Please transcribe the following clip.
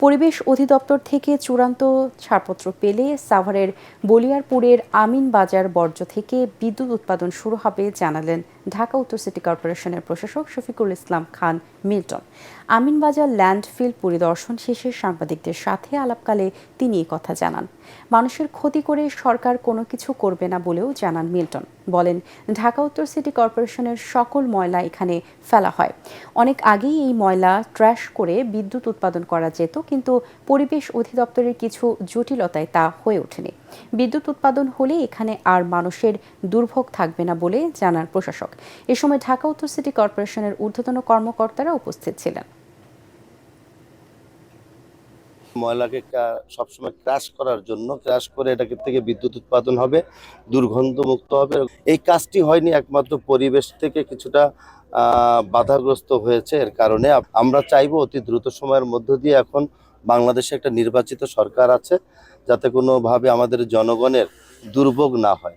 পরিবেশ অধিদপ্তর থেকে চূড়ান্ত ছাড়পত্র পেলে সাভারের বলিয়ারপুরের আমিন বাজার বর্জ্য থেকে বিদ্যুৎ উৎপাদন শুরু হবে জানালেন ঢাকা উত্তর সিটি কর্পোরেশনের প্রশাসক শফিকুল ইসলাম খান মিল্টন। আমিনবাজার ল্যান্ডফিল পরিদর্শন শেষে সাংবাদিকদের সাথে আলাপকালে তিনি কথা জানান। মানুষের ক্ষতি করে সরকার কোনো কিছু করবে না বলেও জানান মিল্টন। বলেন, ঢাকা উত্তর সিটি কর্পোরেশনের সকল ময়লা এখানে ফেলা হয়। অনেক আগেই এই ময়লা ট্র্যাশ করে বিদ্যুৎ উৎপাদন করা যেত, কিন্তু পরিবেশ অধিদপ্তরের কিছু জটিলতায় তা হয়ে ওঠেনি। বিদ্যুৎ উৎপাদন হলে এখানে আর মানুষের দুর্ভোগ থাকবে না বলে জানান প্রশাসক। এ সময় ঢাকা উত্তর সিটি কর্পোরেশনের ঊর্ধ্বতন কর্মকর্তারা উপস্থিত ছিলেন। ময়লাকে সবসময় ক্রাশ করার জন্য ক্রাশ করে এটাকে থেকে বিদ্যুৎ উৎপাদন হবে, দুর্গন্ধ মুক্ত হবে। এই কাজটি হয়নি একমাত্র পরিবেশ থেকে কিছুটা বাধাগ্রস্ত হয়েছে। এর কারণে আমরা চাইবো অতি দ্রুত সময়ের মধ্য দিয়ে, এখন বাংলাদেশে একটা নির্বাচিত সরকার আছে, যাতে কোনোভাবে আমাদের জনগণের দুর্ভোগ না হয়।